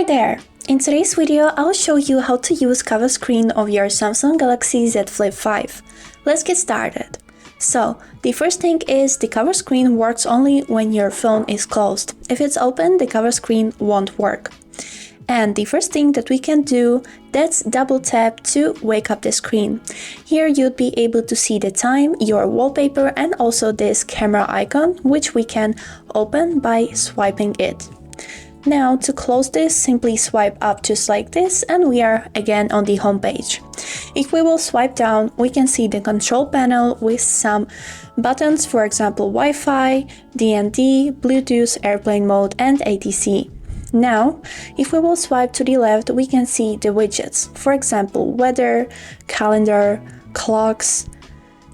Hi there! In today's video, I'll show you how to use cover screen of your Samsung Galaxy Z Flip 5. Let's get started. So, the first thing is the cover screen works only when your phone is closed. If it's open, the cover screen won't work. And the first thing that we can do, that's double tap to wake up the screen. Here you'd be able to see the time, your wallpaper, and also this camera icon, which we can open by swiping it. Now to close this, simply swipe up just like this and we are again on the home page. If we will swipe down, we can see the control panel with some buttons, for example Wi-Fi, DND, Bluetooth, airplane mode and ATC. Now, if we will swipe to the left, we can see the widgets, for example weather, calendar, clocks,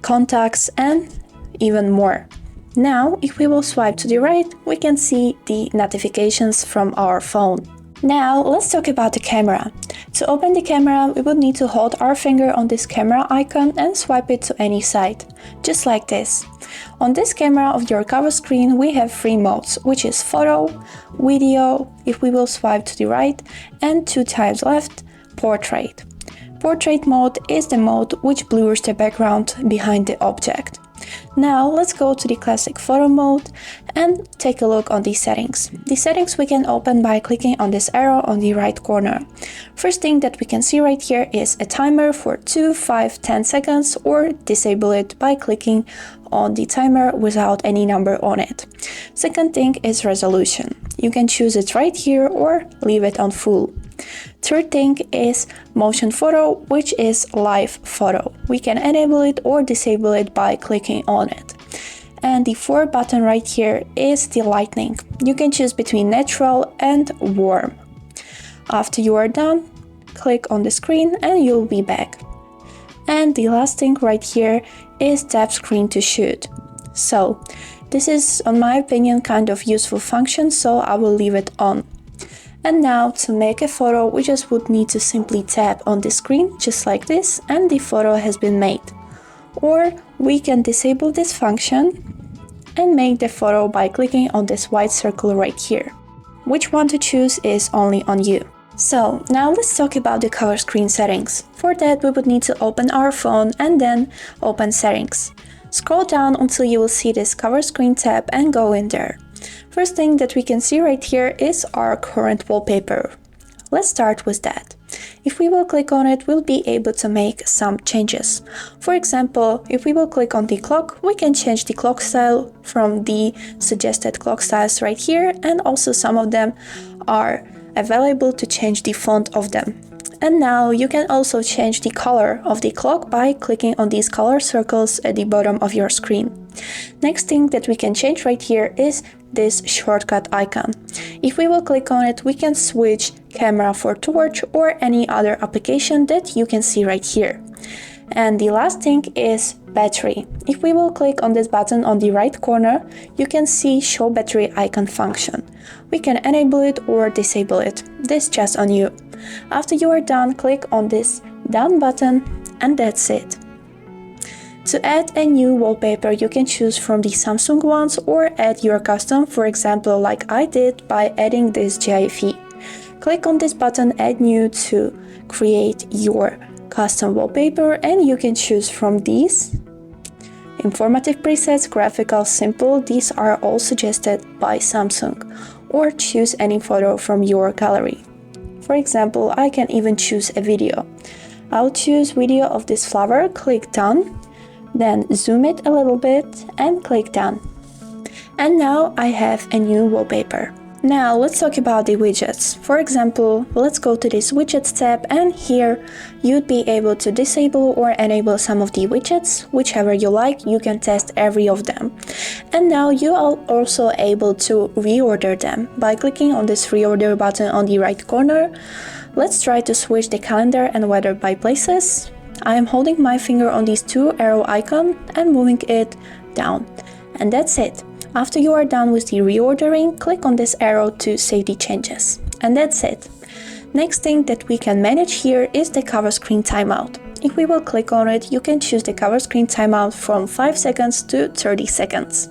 contacts and even more. Now, if we will swipe to the right, we can see the notifications from our phone. Now, let's talk about the camera. To open the camera, we would need to hold our finger on this camera icon and swipe it to any side, just like this. On this camera of your cover screen, we have three modes, which is photo, video, if we will swipe to the right, and 2 times left, portrait. Portrait mode is the mode which blurs the background behind the object. Now let's go to the classic photo mode and take a look on the settings. The settings we can open by clicking on this arrow on the right corner. First thing that we can see right here is a timer for 2, 5, 10 seconds, or disable it by clicking on the timer without any number on it. Second thing is resolution. You can choose it right here or leave it on full. Third thing is motion photo, which is live photo. We can enable it or disable it by clicking on it. And the fourth button right here is the lighting. You can choose between natural and warm. After you are done, click on the screen and you'll be back. And the last thing right here is tap screen to shoot. So this is, in my opinion, kind of useful function, so I will leave it on. And now to make a photo, we just would need to simply tap on the screen just like this and the photo has been made. Or we can disable this function and make the photo by clicking on this white circle right here. Which one to choose is only on you. So now let's talk about the cover screen settings. For that we would need to open our phone and then open settings. Scroll down until you will see this cover screen tab and go in there. First thing that we can see right here is our current wallpaper. Let's start with that. If we will click on it, we'll be able to make some changes. For example, if we will click on the clock, we can change the clock style from the suggested clock styles right here, and also some of them are available to change the font of them. And now you can also change the color of the clock by clicking on these color circles at the bottom of your screen. Next thing that we can change right here is this shortcut icon. If we will click on it, we can switch camera for torch or any other application that you can see right here. And the last thing is battery. If we will click on this button on the right corner, you can see show battery icon function. We can enable it or disable it. This just on you. After you are done, click on this done button and that's it. To add a new wallpaper, you can choose from the Samsung ones or add your custom, for example like I did by adding this GIF. Click on this button add new to create your custom wallpaper and you can choose from these. Informative presets, graphical, simple, these are all suggested by Samsung. Or choose any photo from your gallery. For example, I can even choose a video. I'll choose video of this flower, click done, then zoom it a little bit and click done. And now I have a new wallpaper. Now let's talk about the widgets. For example, let's go to this widgets tab and here you'd be able to disable or enable some of the widgets, whichever you like. You can test every of them. And now you are also able to reorder them by clicking on this reorder button on the right corner. Let's try to switch the calendar and weather by places. I am holding my finger on these 2 arrow icon and moving it down. And that's it. After you are done with the reordering, click on this arrow to save the changes. And that's it. Next thing that we can manage here is the cover screen timeout. If we will click on it, you can choose the cover screen timeout from 5 seconds to 30 seconds.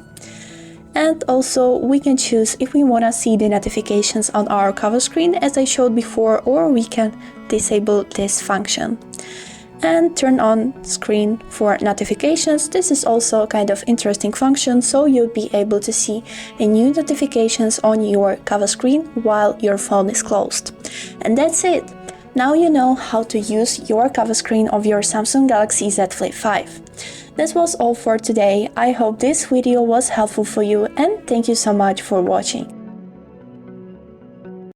And also we can choose if we want to see the notifications on our cover screen as I showed before, or we can disable this function. And turn on screen for notifications. This is also a kind of interesting function, so you'll be able to see a new notifications on your cover screen while your phone is closed. And that's it. Now you know how to use your cover screen of your Samsung Galaxy Z Flip 5. This was all for today. I hope this video was helpful for you, and thank you so much for watching.